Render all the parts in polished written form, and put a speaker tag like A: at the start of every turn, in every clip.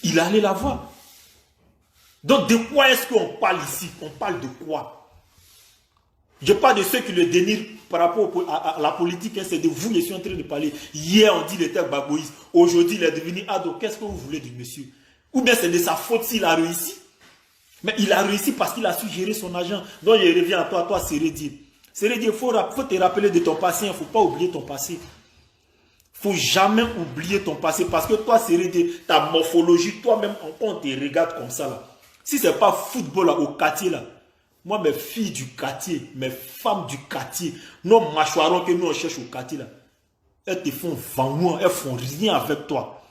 A: Il allait la voir. Donc, de quoi est-ce qu'on parle ici? On parle de quoi? Je parle de ceux qui le dénigrent par rapport à la politique. Hein, c'est de vous, je suis en train de parler. Hier, on dit qu'il était baboïste. Aujourd'hui, il est devenu ado. Qu'est-ce que vous voulez du monsieur? Ou bien c'est de sa faute s'il a réussi. Mais il a réussi parce qu'il a su gérer son argent. Donc, il revient à toi, Sérédi. Sérédi, il faut te rappeler de ton passé. Il ne faut pas oublier ton passé. Il ne faut jamais oublier ton passé. Parce que toi, Sérédi, ta morphologie, toi-même, on te regarde comme ça. Là. Si ce n'est pas football là, au quartier, là, moi, mes filles du quartier, mes femmes du quartier, nos mâchoirons que nous on cherche au quartier, là, elles te font vendre, elles font rien avec toi.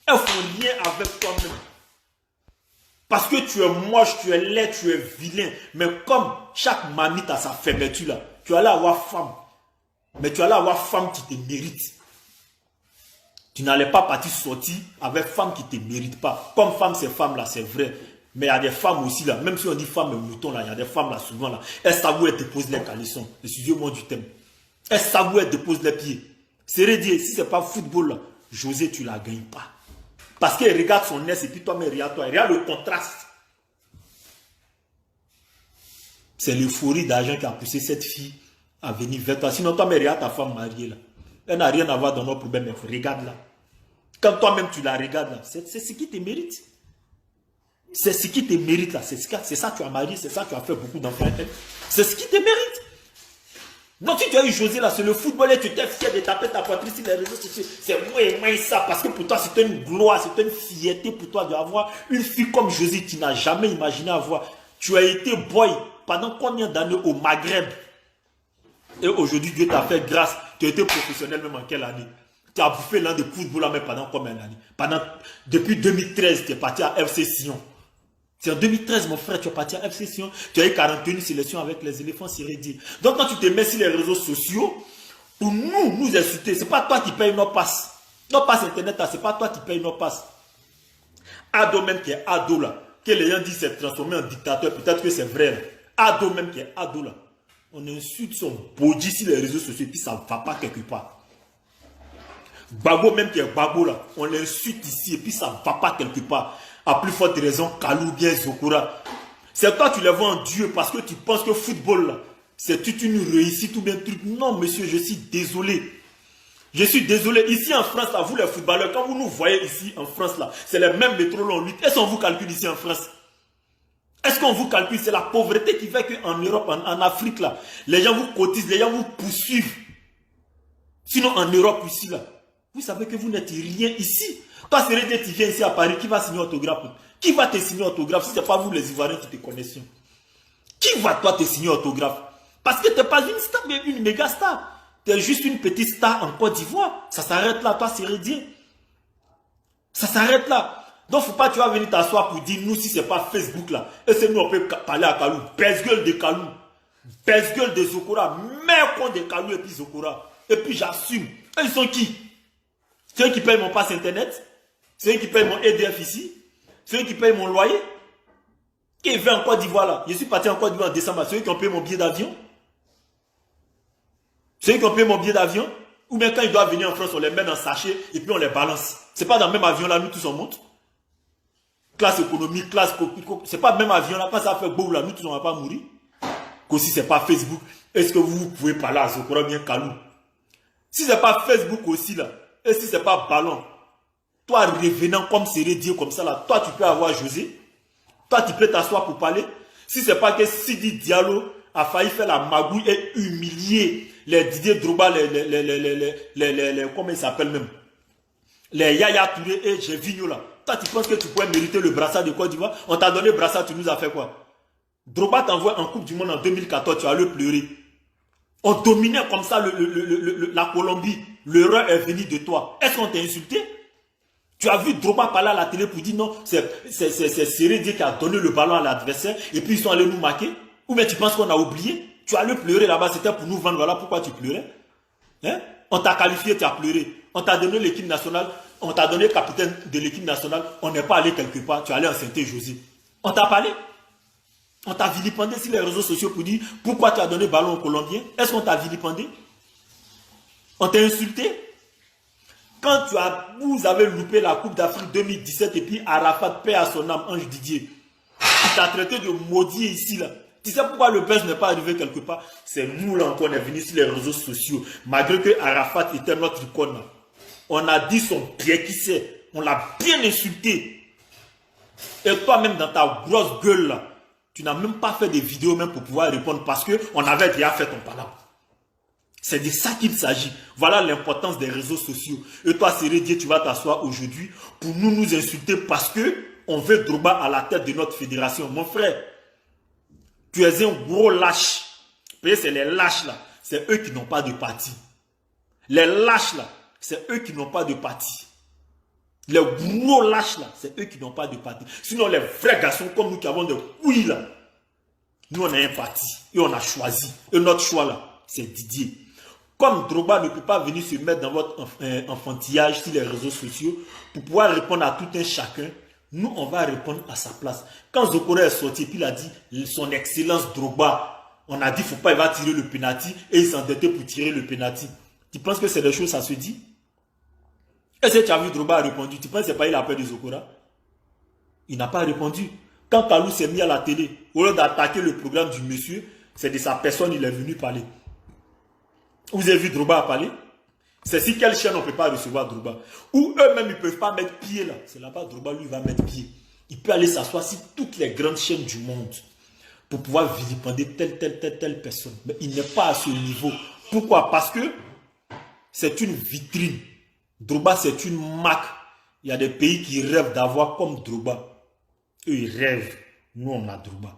A: Elles font rien avec toi-même. Parce que tu es moche, tu es laid, tu es vilain. Mais comme chaque mamite a sa fermeture là, tu allais avoir femme. Mais tu allais avoir femme qui te mérite. Tu n'allais pas partir sortir avec femme qui ne te mérite pas. Comme femme, c'est femme là, c'est vrai. Mais il y a des femmes aussi là, même si on dit femme et mouton là, il y a des femmes là souvent là. Elles savent où elles déposent les caleçons. Excusez-moi du thème. Elles savent où elles déposent les pieds. C'est redit, si ce n'est pas football là, José, tu ne la gagnes pas. Parce qu'elle regarde son nez et puis toi-même, regarde-toi. Regarde le contraste. C'est l'euphorie d'argent qui a poussé cette fille à venir vers toi. Sinon, toi-même, regarde ta femme mariée là. Elle n'a rien à voir dans nos problèmes. Regarde là. Quand toi-même tu la regardes là, c'est ce qui te mérite. C'est ce qui te mérite là. C'est ça que tu as marié, c'est ça que tu as fait beaucoup d'enfants. C'est ce qui te mérite. Donc si tu as eu José là, c'est le football et tu t'es fier de taper ta poitrine sur les réseaux sociaux. C'est moi et moi ça. Parce que pour toi, c'est une gloire, c'est une fierté pour toi d'avoir une fille comme José qui n'a jamais imaginé avoir. Tu as été boy pendant combien d'années au Maghreb? Et aujourd'hui, Dieu t'a fait grâce. Tu as été professionnel même en quelle année? Tu as bouffé l'un des football là, mais pendant combien d'années? Depuis 2013, tu es parti à FC Sion. C'est en 2013, mon frère, tu es parti à FC Sion. Tu as eu 41 sélections avec les éléphants Sérédi. Donc, quand tu te mets sur les réseaux sociaux, pour nous insulter, ce n'est pas toi qui payes nos passes. Nos passes internet, ce n'est pas toi qui payes nos passes. Ado même qui est ado là, que les gens disent s'est transformé en dictateur, peut-être que c'est vrai. Là. Ado même qui est ado là. On insulte son body sur les réseaux sociaux et puis ça ne va pas quelque part. Babo même qui est Babo là, on l'insulte ici et puis ça ne va pas quelque part. À plus forte raison, Kalou bien Zokora. C'est toi tu les vois en Dieu parce que tu penses que football là, c'est toute une réussite ou bien truc. Non monsieur, je suis désolé. Je suis désolé. Ici en France là, vous les footballeurs, quand vous nous voyez ici en France là, c'est les mêmes métros long 8. Est-ce qu'on vous calcule ici en France? Est-ce qu'on vous calcule? C'est la pauvreté qui fait qu'en Europe, en Afrique là, les gens vous cotisent, les gens vous poursuivent. Sinon en Europe ici là, vous savez que vous n'êtes rien ici. Toi, Sérédé, tu viens ici à Paris, qui va signer autographe? Qui va te signer autographe si ce n'est pas vous les Ivoiriens qui te connaissent? Qui va toi te signer autographe? Parce que tu n'es pas une star, mais une méga star. Tu es juste une petite star en Côte d'Ivoire. Ça s'arrête là, toi, Sérédé. Ça s'arrête là. Donc, il ne faut pas tu vas venir t'asseoir pour dire, nous, si ce n'est pas Facebook là, et c'est nous, on peut parler à Kalou. Baisse-gueule de Kalou. Baisse-gueule de Zokora. Mère con de Kalou et puis Zokora. Et puis j'assume. Et ils sont qui? C'est eux qui payent mon passe internet? C'est eux qui payent mon EDF ici? C'est eux qui payent mon loyer? Qui est en Côte d'Ivoire là? Je suis parti en Côte d'Ivoire en décembre. C'est eux qui ont payé mon billet d'avion? C'est eux qui ont payé mon billet d'avion? Ou bien quand ils doivent venir en France, on les met dans un sachet et puis on les balance. C'est pas dans le même avion là, nous tous on monte. Classe économique, classe copique. C'est pas le même avion là. Quand ça fait beau là, nous tous on va pas mourir. Qu'aussi c'est pas Facebook. Est-ce que vous pouvez parler à Zokora bien Kalou? Si c'est pas Facebook aussi là, et si c'est pas ballon, toi revenant comme Sérédi comme ça là, toi tu peux avoir José. Toi tu peux t'asseoir pour parler. Si c'est pas que Sidi Diallo a failli faire la magouille et humilier les Didier Drogba, comment ils s'appellent même? Les Yaya Touré et Gévigno là. Toi tu penses que tu pourrais mériter le brassard de Côte d'Ivoire? On t'a donné le brassard, tu nous as fait quoi? Drogba t'envoie en Coupe du Monde en 2014, tu as le pleurer. On dominait comme ça la Colombie. L'erreur est venue de toi. Est-ce qu'on t'a insulté? Tu as vu Drogba parler à la télé pour dire non, c'est Sérédi qui a donné le ballon à l'adversaire et puis ils sont allés nous marquer? Ou bien tu penses qu'on a oublié? Tu as le pleurer là-bas, c'était pour nous vendre, voilà pourquoi tu pleurais. Hein? On t'a qualifié, tu as pleuré. On t'a donné l'équipe nationale, on t'a donné capitaine de l'équipe nationale, on n'est pas allé quelque part, tu es allé en Saint-José. On t'a parlé? On t'a vilipendé sur les réseaux sociaux pour dire pourquoi tu as donné le ballon aux Colombiens? Est-ce qu'on t'a vilipendé? On t'a insulté? Quand vous avez loupé la Coupe d'Afrique 2017 et puis Arafat, paix à son âme, Ange Didier, il t'a traité de maudit ici là. Tu sais pourquoi le buzz n'est pas arrivé quelque part? C'est nous là qu'on est venus sur les réseaux sociaux. Malgré que Arafat était notre icône. On a dit son pied qui sait. On l'a bien insulté. Et toi-même dans ta grosse gueule là, tu n'as même pas fait des vidéos même pour pouvoir répondre parce qu'on avait déjà fait ton palabre. C'est de ça qu'il s'agit. Voilà l'importance des réseaux sociaux. Et toi, Sérédier, tu vas t'asseoir aujourd'hui pour nous insulter parce que on veut Drogba à la tête de notre fédération. Mon frère, tu es un gros lâche. C'est les lâches là. C'est eux qui n'ont pas de parti. Les lâches là, c'est eux qui n'ont pas de parti. Les gros lâches là, c'est eux qui n'ont pas de parti. Sinon, les vrais garçons comme nous qui avons des couilles là, nous on a un parti et on a choisi. Et notre choix là, c'est Didier. Comme Drogba ne peut pas venir se mettre dans votre enfantillage sur les réseaux sociaux pour pouvoir répondre à tout un chacun, nous, on va répondre à sa place. Quand Zokora est sorti, puis il a dit son excellence Drogba, on a dit faut pas, il va tirer le penalty et il s'endettait pour tirer le penalty. Tu penses que c'est des choses, ça se dit? Est-ce que tu as vu Drogba a répondu? Tu penses que c'est pas il a peur de Zokora? Il n'a pas répondu. Quand Kalou s'est mis à la télé, au lieu d'attaquer le programme du monsieur, c'est de sa personne il est venu parler. Vous avez vu Drogba parler? C'est si quelle chaîne on ne peut pas recevoir Drogba. Ou eux-mêmes, ils ne peuvent pas mettre pied là. C'est là-bas, Drogba, lui, va mettre pied. Il peut aller s'asseoir sur toutes les grandes chaînes du monde pour pouvoir vilipender telle personne. Mais il n'est pas à ce niveau. Pourquoi? Parce que c'est une vitrine. Drogba, c'est une marque. Il y a des pays qui rêvent d'avoir comme Drogba. Eux, ils rêvent. Nous, on a Drogba.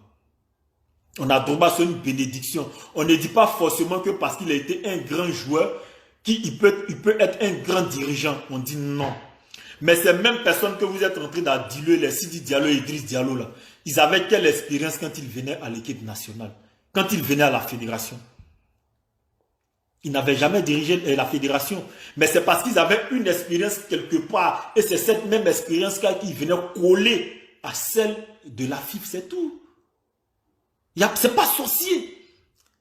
A: On a Drogba, c'est une bénédiction. On ne dit pas forcément que parce qu'il a été un grand joueur, qu'il peut être un grand dirigeant. On dit non. Mais ces mêmes personnes que vous êtes en train d'adiluer, les Sidi Diallo et Idriss Diallo, là, ils avaient quelle expérience quand ils venaient à l'équipe nationale, quand ils venaient à la fédération? Ils n'avaient jamais dirigé la fédération. Mais c'est parce qu'ils avaient une expérience quelque part. Et c'est cette même expérience qui venait coller à celle de la FIF, c'est tout. C'est pas sorcier.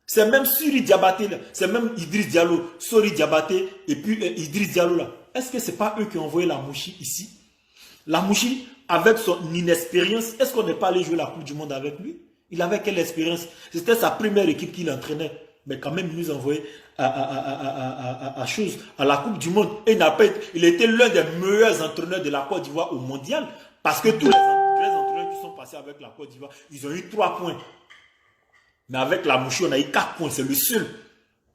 A: C'est même Suri Diabaté là. C'est même Idriss Diallo, Sori Diabaté et puis Idriss Diallo là. Est-ce que c'est pas eux qui ont envoyé la Mouchi ici? La Mouchi, avec son inexpérience, est-ce qu'on n'est pas allé jouer la Coupe du Monde avec lui? Il avait quelle expérience? C'était sa première équipe qu'il entraînait. Mais quand même, il nous envoyait à la Coupe du Monde. Et il était l'un des meilleurs entraîneurs de la Côte d'Ivoire au mondial. Parce que tous les entraîneurs qui sont passés avec la Côte d'Ivoire, ils ont eu 3 points. Mais avec la Mouchi, on a eu 4 points. C'est le seul.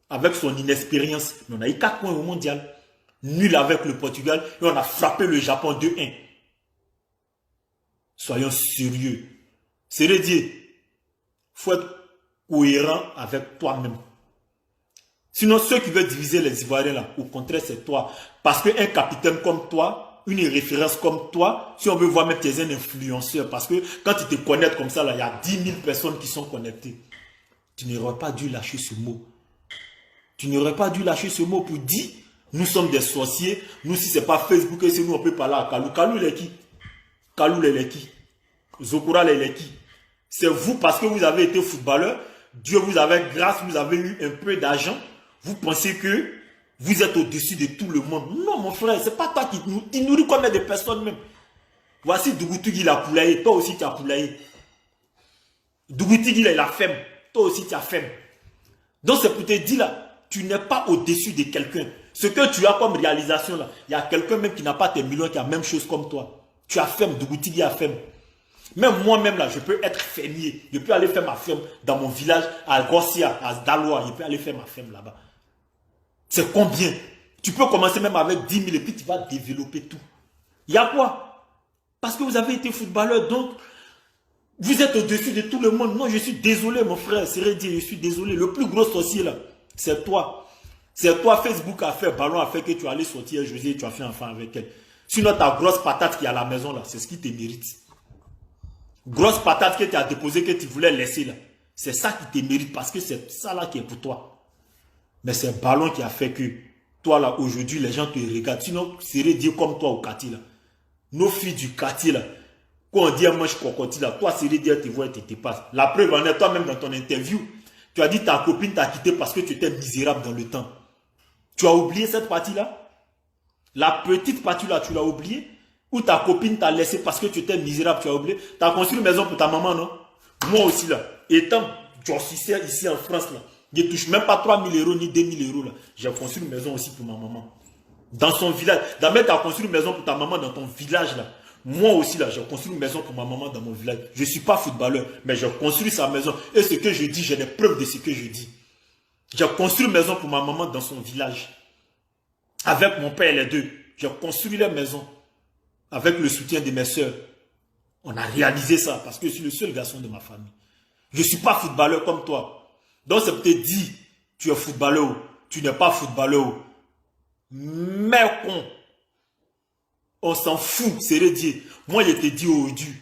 A: Avec son inexpérience. Mais on a eu 4 points au mondial. Nul avec le Portugal. Et on a frappé le Japon 2-1. Soyons sérieux. Sérédier, il faut être cohérent avec toi-même. Sinon, ceux qui veulent diviser les Ivoiriens, là, au contraire, c'est toi. Parce qu'un capitaine comme toi, une référence comme toi, si on veut voir même tes un influenceur, parce que quand tu te connectes comme ça, là, il y a 10 000 personnes qui sont connectées. Tu n'aurais pas dû lâcher ce mot. Tu n'aurais pas dû lâcher ce mot pour dire, nous sommes des sorciers, nous, si ce n'est pas Facebook, et c'est nous, on peut parler à Kalou. Kalou, il est qui? Kalou, il est qui? Zokora, il est qui? C'est vous, parce que vous avez été footballeur, Dieu vous avait grâce, vous avez eu un peu d'argent, vous pensez que vous êtes au-dessus de tout le monde. Non, mon frère, c'est pas toi qui nourrit combien de personnes même. Voici Dougoutigui, il a poulaillé, toi aussi tu as poulaillé. Dougoutigui, il a faim, toi aussi tu as faim. Donc c'est pour te dire là, tu n'es pas au-dessus de quelqu'un. Ce que tu as comme réalisation là, il y a quelqu'un même qui n'a pas tes millions, qui a la même chose comme toi. Tu as faim, Dougoutigui a faim. Même moi-même là, je peux être fermier. Je peux aller faire ma ferme dans mon village, à Gossia, à Daloa. Je peux aller faire ma ferme là-bas. C'est combien? Tu peux commencer même avec 10 000 et puis tu vas développer tout. Il y a quoi? Parce que vous avez été footballeur, donc vous êtes au-dessus de tout le monde. Non, je suis désolé mon frère, Sérédier, je suis désolé. Le plus gros sorcier là, c'est toi. C'est toi, Facebook a fait, Ballon a fait que tu allais sortir José et tu as fait un enfant avec elle. Sinon ta grosse patate qui est à la maison là, c'est ce qui te mérite. Grosse patate que tu as déposée, que tu voulais laisser là. C'est ça qui te mérite parce que c'est ça là qui est pour toi. Mais c'est Ballon qui a fait que toi là, aujourd'hui, les gens te regardent. Sinon, serait dire comme toi au Kati là. Nos filles du Kati là, quand on dit un manche cocotti là, toi, serait dire te voir et te passe. La preuve en est, toi-même dans ton interview, tu as dit ta copine t'a quitté parce que tu étais misérable dans le temps. Tu as oublié cette partie là? La petite partie là, tu l'as oubliée. Ou ta copine t'a laissé parce que tu étais misérable, tu as oublié. Tu as construit une maison pour ta maman, non? Moi aussi là. Étant journaliste ici en France là, je ne touche même pas 3 000 € ni 2 000 € là. J'ai construit une maison aussi pour ma maman. Dans son village. D'abord, tu as construit une maison pour ta maman dans ton village là. Moi aussi là, j'ai construit une maison pour ma maman dans mon village. Je ne suis pas footballeur, mais j'ai construit sa maison. Et ce que je dis, j'ai des preuves de ce que je dis. J'ai construit une maison pour ma maman dans son village. Avec mon père les deux. J'ai construit la maison. Avec le soutien de mes soeurs. On a réalisé ça parce que je suis le seul garçon de ma famille. Je ne suis pas footballeur comme toi. Donc c'est peut-être dit, tu es footballeur, tu n'es pas footballeur. Mais con. On s'en fout, c'est redit. Moi, je te dis aujourd'hui,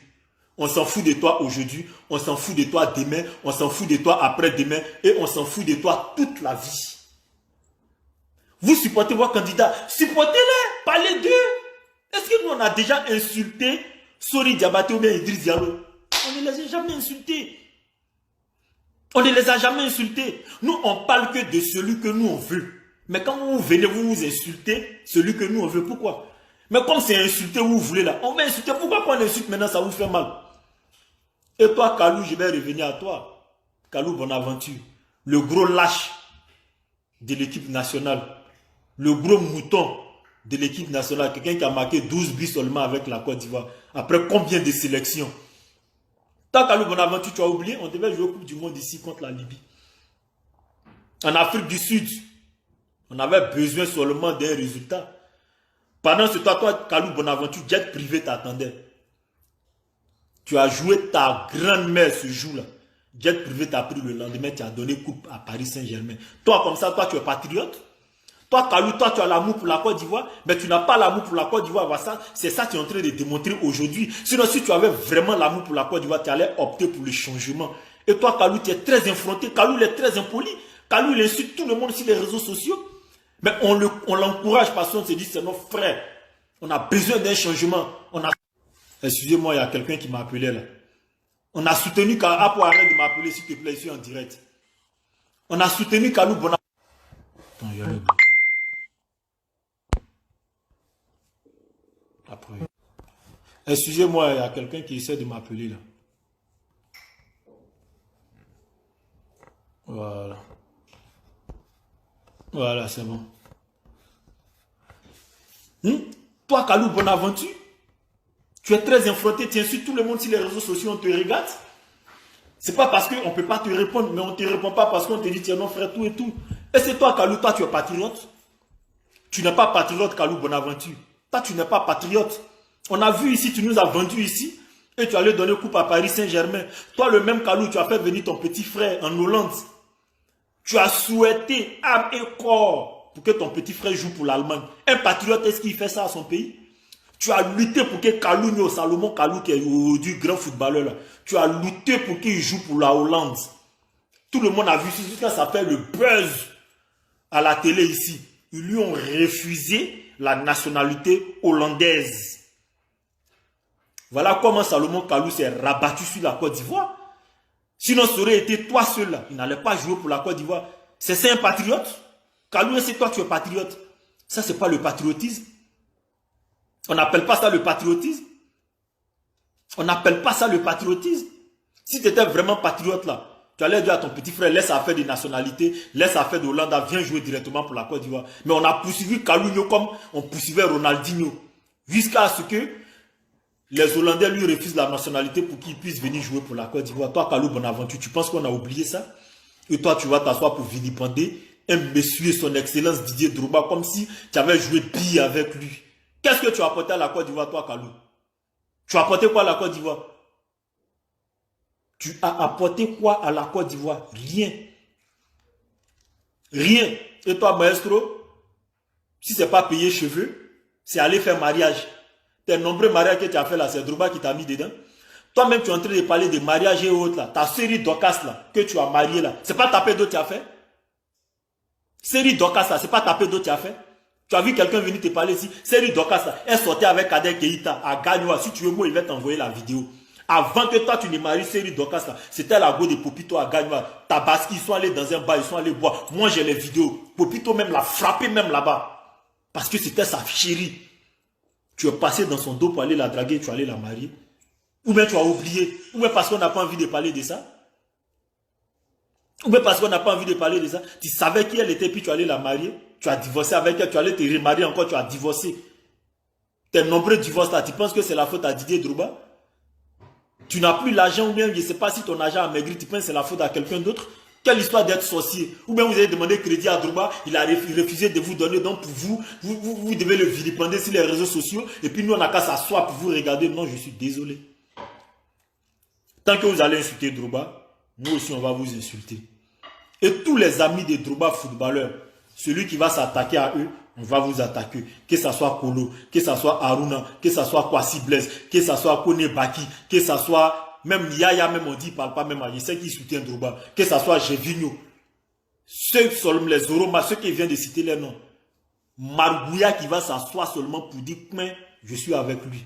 A: on s'en fout de toi aujourd'hui, on s'en fout de toi demain, on s'en fout de toi après-demain et on s'en fout de toi toute la vie. Vous supportez vos candidats, supportez-les, parlez d'eux. Est-ce que nous, on a déjà insulté Sori Diabaté ou bien Idriss Diallo? On ne les a jamais insultés. On ne les a jamais insultés. Nous, on parle que de celui que nous, on veut. Mais quand vous venez, vous insultez celui que nous, on veut. Pourquoi? Mais comme c'est insulté où vous voulez là, on va insulter. Pourquoi qu'on insulte maintenant, ça vous fait mal? Et toi, Kalou, je vais revenir à toi. Kalou Bonaventure, le gros lâche de l'équipe nationale. Le gros mouton de l'équipe nationale. Quelqu'un qui a marqué 12 buts seulement avec la Côte d'Ivoire. Après combien de sélections? Toi, Kalou Bonaventure, tu as oublié, on devait jouer au Coupe du Monde ici contre la Libye. En Afrique du Sud, on avait besoin seulement d'un résultat. Pendant ce temps, toi, Kalou Bonaventure, jet privé t'attendait. Tu as joué ta grand-mère ce jour-là. Jet privé t'a pris le lendemain, tu as donné coupe à Paris Saint-Germain. Toi, comme ça, toi, tu es patriote. Toi, Kalou, toi, tu as l'amour pour la Côte d'Ivoire, mais tu n'as pas l'amour pour la Côte d'Ivoire. C'est ça que tu es en train de démontrer aujourd'hui. Sinon, si tu avais vraiment l'amour pour la Côte d'Ivoire, tu allais opter pour le changement. Et toi, Kalou, tu es très infronté. Kalou, il est très impoli. Kalou, il insulte tout le monde sur les réseaux sociaux. Mais on l'encourage parce qu'on se dit, c'est notre frère. On a besoin d'un changement. Excusez-moi, il y a quelqu'un qui m'a appelé là. On a soutenu Kalou. Ah, pour arrêter de m'appeler, s'il te plaît, je suis en direct. On a soutenu Kalou Bonaventure. Attends, il y a le... Après. Excusez-moi, il y a quelqu'un qui essaie de m'appeler là. Voilà. Voilà, c'est bon. Toi, Kalou Bonaventure, tu es très infronté, tu insultes tout le monde sur les réseaux sociaux, on te regarde. C'est pas parce qu'on ne peut pas te répondre, mais on ne te répond pas parce qu'on te dit tiens non frère, tout et tout. Et c'est toi, Kalou, toi tu es patriote. Tu n'es pas patriote, Kalou Bonaventure. Toi, tu n'es pas patriote. On a vu ici, tu nous as vendu ici, et tu allais donner coupe à Paris Saint-Germain. Toi, le même Kalou, tu as fait venir ton petit frère en Hollande. Tu as souhaité âme et corps pour que ton petit frère joue pour l'Allemagne. Un patriote, est-ce qu'il fait ça à son pays? Tu as lutté pour que Kalou, Salomon Kalou, qui est du grand footballeur, là, tu as lutté pour qu'il joue pour la Hollande. Tout le monde a vu ça, ça fait le buzz à la télé ici. Ils lui ont refusé la nationalité hollandaise. Voilà comment Salomon Kalou s'est rabattu sur la Côte d'Ivoire. Sinon, ça aurait été toi seul là. Il n'allait pas jouer pour la Côte d'Ivoire. C'est un patriote. Kalou, c'est toi, tu es patriote. Ça, c'est pas le patriotisme. On n'appelle pas ça le patriotisme. On n'appelle pas ça le patriotisme. Si tu étais vraiment patriote là, tu allais dire à ton petit frère, laisse affaire de nationalité, laisse affaire de Hollande, viens jouer directement pour la Côte d'Ivoire. Mais on a poursuivi Kalou comme on poursuivait Ronaldinho. Jusqu'à ce que les Hollandais lui refusent la nationalité pour qu'il puisse venir jouer pour la Côte d'Ivoire. Toi, Kalou Bonaventure, tu penses qu'on a oublié ça? Et toi, tu vas t'asseoir pour vilipender un monsieur, son excellence Didier Drogba, comme si tu avais joué pire avec lui. Qu'est-ce que tu as apporté à la Côte d'Ivoire, toi, Kalou? Tu as apporté quoi à la Côte d'Ivoire? Tu as apporté quoi à la Côte d'Ivoire? Rien. Rien. Et toi, maestro, si ce n'est pas payer cheveux, c'est aller faire mariage. Tes nombreux mariages que tu as fait là, c'est Drogba qui t'a mis dedans. Toi-même, tu es en train de parler de mariage et autres là. Ta série Docas là, que tu as marié là, c'est pas taper d'eau tu as fait? Série Docas là, c'est pas taper d'eau tu as fait? Tu as vu quelqu'un venir te parler ici? Série Docas là, elle sortait avec Kader Keïta à Gagnoa. Si tu veux, moi, il va t'envoyer la vidéo. Avant que toi, tu ne maries Série Docas là, c'était la go de Popito à Gagnoa. Tabaski, ils sont allés dans un bar, ils sont allés boire. Moi, j'ai les vidéos. Popito même l'a frappé même là-bas. Parce que c'était sa chérie. Tu es passé dans son dos pour aller la draguer, tu es allé la marier. Ou bien tu as oublié. Ou bien parce qu'on n'a pas envie de parler de ça. Ou bien parce qu'on n'a pas envie de parler de ça. Tu savais qui elle était, puis tu allais la marier. Tu as divorcé avec elle, tu allais te remarier encore, tu as divorcé. Tes nombreux divorces là, tu penses que c'est la faute à Didier Drogba? Tu n'as plus l'argent, ou bien je ne sais pas si ton argent a maigri, tu penses que c'est la faute à quelqu'un d'autre? Quelle histoire d'être sorcier? Ou bien vous avez demandé crédit à Drogba, il a refusé de vous donner, donc pour vous devez le vilipender sur les réseaux sociaux, et puis nous on n'a qu'à s'asseoir pour vous regarder. Non, je suis désolé. Tant que vous allez insulter Drogba, nous aussi on va vous insulter. Et tous les amis de Drogba footballeurs, celui qui va s'attaquer à eux, on va vous attaquer. Que ce soit Kolo, que ce soit Aruna, que ce soit Kwasi Blaise, que ce soit Kone Baki, que ce soit même Yaya, même on dit, il ne parle pas même à je sais qui soutient Drogba, que ce soit Jevinho, ceux seulement les Zoroma, ceux qui viennent de citer les noms. Margouya qui va s'asseoir seulement pour dire mais je suis avec lui.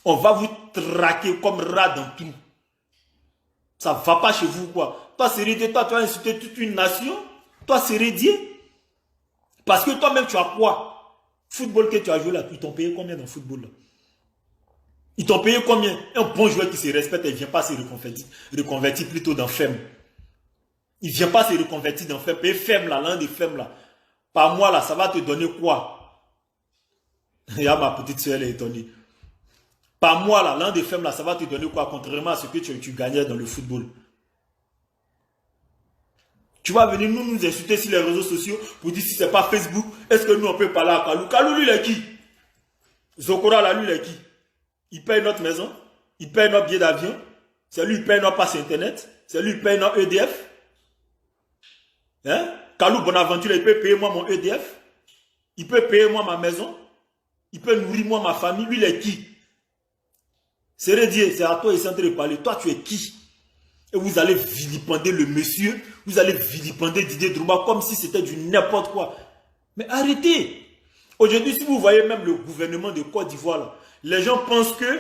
A: On va vous traquer comme rat dans tout. Ça ne va pas chez vous quoi. Toi, Sérédier, toi, tu as insulté toute une nation. Toi, Sérédier. Parce que toi-même, tu as quoi? Football que tu as joué là, ils t'ont payé combien dans le football là? Ils t'ont payé combien? Un bon joueur qui se respecte, il ne vient pas se reconvertir plutôt dans femme. Il ne vient pas se reconvertir dans femme. Et femme là, l'un des femmes là. Par mois là, ça va te donner quoi? Il y a ma petite soeur, elle est étonnée. Par mois là, l'un des femmes là, ça va te donner quoi? Contrairement à ce que tu gagnais dans le football. Tu vas venir nous insulter sur les réseaux sociaux pour dire si ce n'est pas Facebook, est-ce que nous on peut parler à Kalou? Kalou lui il est qui? Zokora là lui il est qui? Il paye notre maison, il paye notre billet d'avion, c'est lui il paye notre passe internet, c'est lui il paye notre EDF. Hein? Kalou Bonaventure il peut payer moi mon EDF, il peut payer moi ma maison, il peut nourrir moi ma famille, lui il est qui? Sérédier, c'est à toi et centre de parler, toi tu es qui? Et vous allez vilipender le monsieur, vous allez vilipender Didier Drogba comme si c'était du n'importe quoi. Mais arrêtez. Aujourd'hui, si vous voyez même le gouvernement de Côte d'Ivoire, les gens pensent que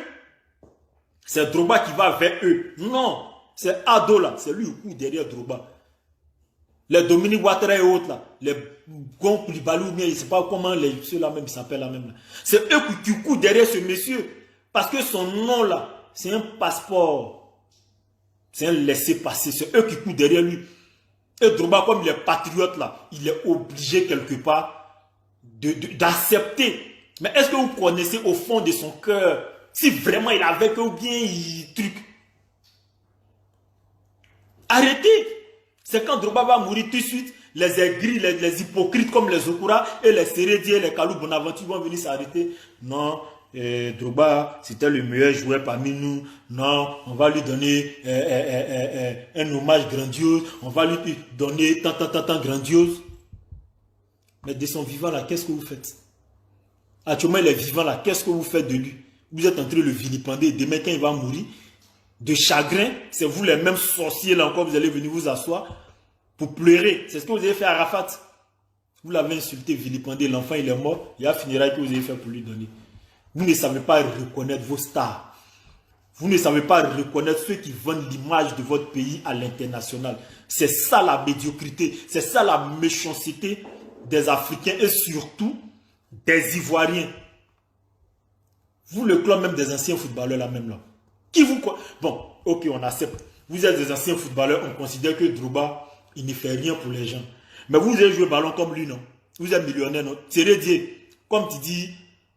A: c'est Drogba qui va vers eux. Non, c'est Ado là, c'est lui qui court derrière Drogba. Les Dominique Ouattara et autres là, les Gon Koulibaly, je ne sais pas comment ceux-là même s'appellent là même. C'est eux qui courent derrière ce monsieur. Parce que son nom là, c'est un passeport. C'est un laissez-passer. C'est eux qui courent derrière lui. Et Drogba, comme il est patriote là, il est obligé quelque part d'accepter. Mais est-ce que vous connaissez au fond de son cœur si vraiment il avait que ou bien il truc? Arrêtez. C'est quand Drogba va mourir tout de suite, les aigris, les hypocrites comme les Okura et les Sérédier, les Kalou Bonaventure vont venir s'arrêter. Non. Drogba, c'était le meilleur joueur parmi nous. Non, on va lui donner un hommage grandiose. On va lui donner tant grandiose. Mais de son vivant là, qu'est-ce que vous faites? Actuellement, il est vivant là, qu'est-ce que vous faites de lui? Vous êtes en train de le vilipender. Demain, quand il va mourir, de chagrin, c'est vous les mêmes sorciers là encore, vous allez venir vous asseoir pour pleurer. C'est ce que vous avez fait à Arafat. Vous l'avez insulté, vilipendé, l'enfant il est mort. Il y a un funérail que vous avez fait pour lui donner. Vous ne savez pas reconnaître vos stars. Vous ne savez pas reconnaître ceux qui vendent l'image de votre pays à l'international. C'est ça la médiocrité. C'est ça la méchanceté des Africains et surtout des Ivoiriens. Vous, le club même des anciens footballeurs là même là. Qui vous... Bon, ok, on accepte. Vous êtes des anciens footballeurs, on considère que Drogba, il ne fait rien pour les gens. Mais vous avez joué ballon comme lui, non? Vous êtes millionnaire, non? Sérédier, comme tu dis...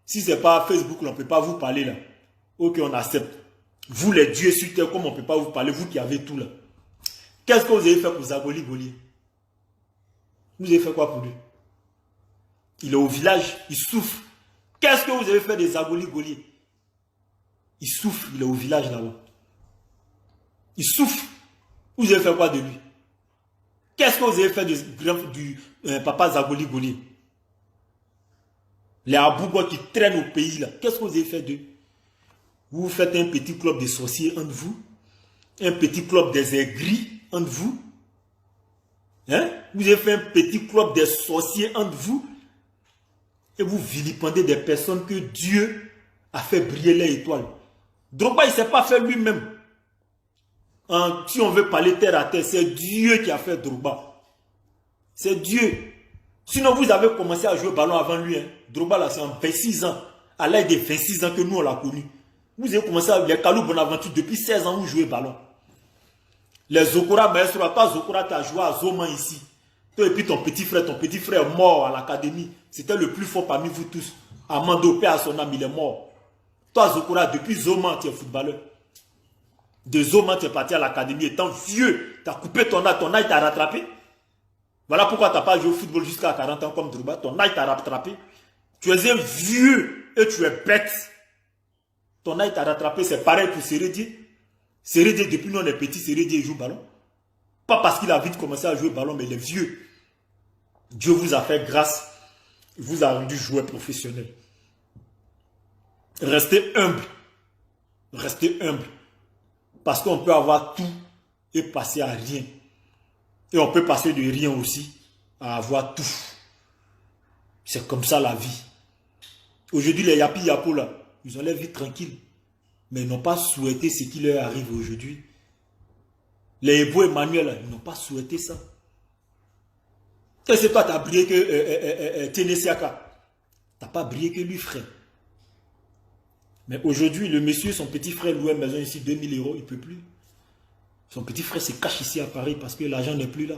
A: Si ce n'est pas Facebook, on ne peut pas vous parler là. Ok, on accepte. Vous les dieux sur terre, comme on ne peut pas vous parler, vous qui avez tout là. Qu'est-ce que vous avez fait pour Zagoli Goli? Vous avez fait quoi pour lui? Il est au village, il souffre. Qu'est-ce que vous avez fait de Zagoli Goli? Il souffre, il est au village là-bas. Il souffre. Vous avez fait quoi de lui? Qu'est-ce que vous avez fait du papa Zagoli Goli? Les Abouba qui traînent au pays là, qu'est-ce que vous avez fait d'eux? Vous faites un petit club de sorciers entre vous, un petit club des aigris entre vous. Hein? Vous avez fait un petit club des sorciers entre vous et vous vilipendez des personnes que Dieu a fait briller les étoiles. Drogba, il ne s'est pas fait lui-même. Si on veut parler terre à terre, c'est Dieu qui a fait Drogba. C'est Dieu. Sinon, vous avez commencé à jouer au ballon avant lui. Hein. Drogba, là, c'est en 26 ans. À l'âge de 26 ans que nous, on l'a connu. Vous avez commencé à les Kalou Bonaventure depuis 16 ans, vous jouez au ballon. Les Zokora, maestro, toi, Zokora, tu as joué à Zoman ici. Toi et puis ton petit frère mort à l'académie. C'était le plus fort parmi vous tous. Amando, père à son âme, il est mort. Toi, Zokora, depuis Zoman, tu es footballeur. De Zoman, tu es parti à l'académie étant vieux. Tu as coupé ton âge t'a rattrapé. Voilà pourquoi tu n'as pas joué au football jusqu'à 40 ans comme Drogba. Ton âge t'a rattrapé. Tu es un vieux et tu es bête. Ton âge t'a rattrapé, c'est pareil pour Sérédier. Sérédier, depuis nous on est petit, Sérédier joue au ballon. Pas parce qu'il a vite commencé à jouer au ballon, mais il est vieux. Dieu vous a fait grâce. Il vous a rendu joueur professionnel. Restez humble. Restez humble. Parce qu'on peut avoir tout et passer à rien. Et on peut passer de rien aussi à avoir tout. C'est comme ça la vie. Aujourd'hui, les Yapi Yapo là, ils ont leur vie tranquille. Mais ils n'ont pas souhaité ce qui leur arrive aujourd'hui. Les Ebo Emmanuel là, ils n'ont pas souhaité ça. Qu'est-ce que toi tu as brillé que Ténésiaka? Tu n'as pas brillé que lui, frère. Mais aujourd'hui, le monsieur, son petit frère louait une maison ici, 2000 €, il ne peut plus. Son petit frère se cache ici à Paris parce que l'argent n'est plus là.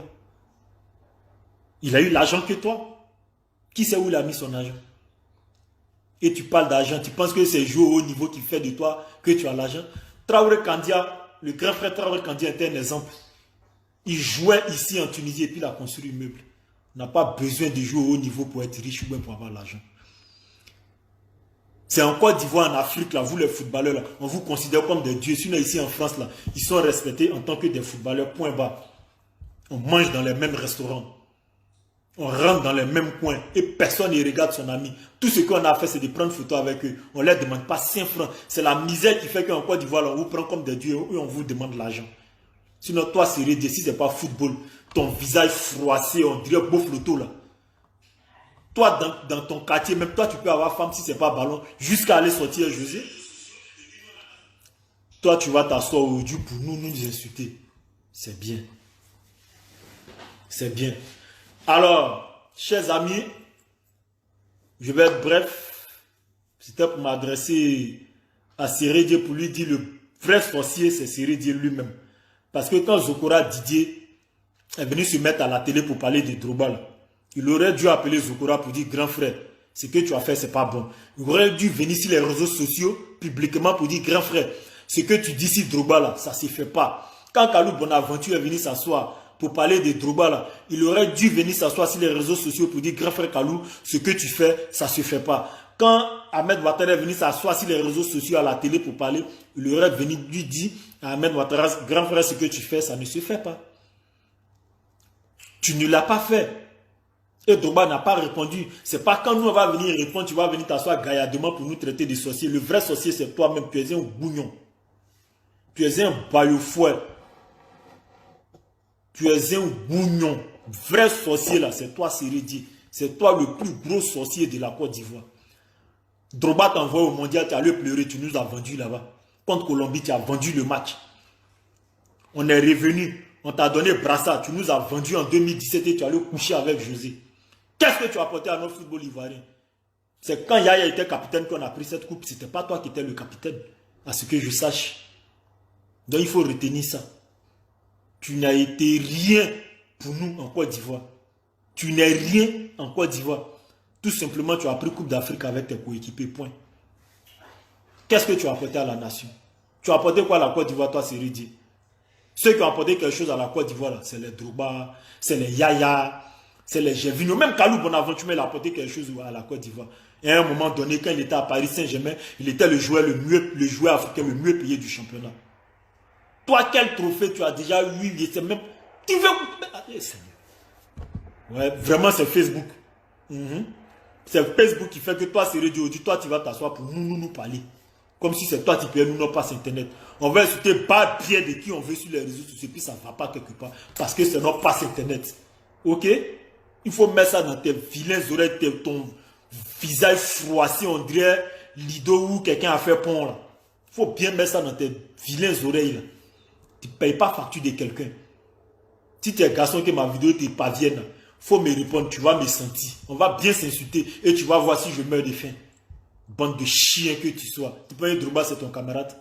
A: Il a eu l'argent que toi. Qui sait où il a mis son argent? Et tu parles d'argent, tu penses que c'est jouer au haut niveau qui fait de toi que tu as l'argent. Traoré Kandia, le grand frère Traoré Kandia était un exemple. Il jouait ici en Tunisie et puis il a construit un meuble. On n'a pas besoin de jouer au haut niveau pour être riche ou bien pour avoir l'argent. C'est en Côte d'Ivoire, en Afrique, là, vous les footballeurs, là, on vous considère comme des dieux. Sinon, ici en France, là, ils sont respectés en tant que des footballeurs, point bas. On mange dans les mêmes restaurants. On rentre dans les mêmes coins et personne ne regarde son ami. Tout ce qu'on a fait, c'est de prendre photo avec eux. On ne leur demande pas 5 francs. C'est la misère qui fait qu'en Côte d'Ivoire, on vous prend comme des dieux et on vous demande l'argent. Sinon, toi, c'est rédé. Si ce n'est pas football, ton visage froissé, on dirait beau photo là. Toi, dans ton quartier, même toi, tu peux avoir femme si ce n'est pas ballon, jusqu'à aller sortir José. Toi, tu vas t'asseoir aujourd'hui pour nous insulter. C'est bien. C'est bien. Alors, chers amis, je vais être bref. C'était pour m'adresser à Sérédier pour lui dire le vrai sorcier, c'est Sérédier lui-même. Parce que quand Zokora Didier est venu se mettre à la télé pour parler de Drogba, il aurait dû appeler Zokora pour dire grand frère, ce que tu as fait, c'est pas bon. Il aurait dû venir sur les réseaux sociaux publiquement pour dire grand frère, ce que tu dis sur Drogba là, ça ne se fait pas. Quand Kalou Bonaventure est venu s'asseoir pour parler de Drogba là, il aurait dû venir s'asseoir sur les réseaux sociaux pour dire grand frère Kalou, ce que tu fais, ça ne se fait pas. Quand Ahmed Ouattara est venu s'asseoir sur les réseaux sociaux à la télé pour parler, il aurait venu lui dire à Ahmed Ouattara, grand frère, ce que tu fais, ça ne se fait pas. Tu ne l'as pas fait. Et Drogba n'a pas répondu. C'est pas quand nous on va venir répondre, tu vas venir t'asseoir gaillardement pour nous traiter de sorciers. Le vrai sorcier, c'est toi-même. Tu es un bougnon. Tu es un baillot-fouet. Tu es un bougnon. Vrai sorcier là, c'est toi, Sérédier. C'est toi le plus gros sorcier de la Côte d'Ivoire. Drogba t'a envoyé au mondial, tu as allé pleurer, tu nous as vendu là-bas. Contre Colombie, tu as vendu le match. On est revenu, on t'a donné brassard, tu nous as vendu en 2017 et tu as allé coucher avec José. Qu'est-ce que tu as apporté à notre football ivoirien? C'est quand Yaya était capitaine qu'on a pris cette coupe. Ce n'était pas toi qui étais le capitaine, à ce que je sache. Donc il faut retenir ça. Tu n'as été rien pour nous en Côte d'Ivoire. Tu n'es rien en Côte d'Ivoire. Tout simplement, tu as pris Coupe d'Afrique avec tes coéquipiers, point. Qu'est-ce que tu as apporté à la nation? Tu as apporté quoi à la Côte d'Ivoire, toi, Sérédier? Ceux qui ont apporté quelque chose à la Côte d'Ivoire, c'est les Drogba, c'est les Yaya, c'est les Gervinho. Même Kalou Bonaventure, il a apporté quelque chose à la Côte d'Ivoire. Et à un moment donné, quand il était à Paris Saint-Germain, il était le joueur africain le mieux payé du championnat. Toi, quel trophée tu as déjà eu? Même... Tu veux... Ouais, vraiment, c'est Facebook. C'est Facebook qui fait que toi, Sérédier, aujourd'hui, toi, tu vas t'asseoir pour nous parler. Comme si c'est toi qui payes nous nos passes internet. On va insulter pas bien de qui on veut sur les réseaux sociaux, puis ça ne va pas quelque part. Parce que c'est notre passe internet. Ok? Il faut mettre ça dans tes vilaines oreilles, ton visage froissé, on dirait Lido ou quelqu'un a fait pont là. Il faut bien mettre ça dans tes vilaines oreilles là. Tu ne payes pas facture de quelqu'un. Si tu es garçon que ma vidéo te parvienne, faut me répondre, tu vas me sentir. On va bien s'insulter et tu vas voir si je meurs de faim. Bande de chiens que tu sois. Tu peux être Drogba, c'est ton camarade.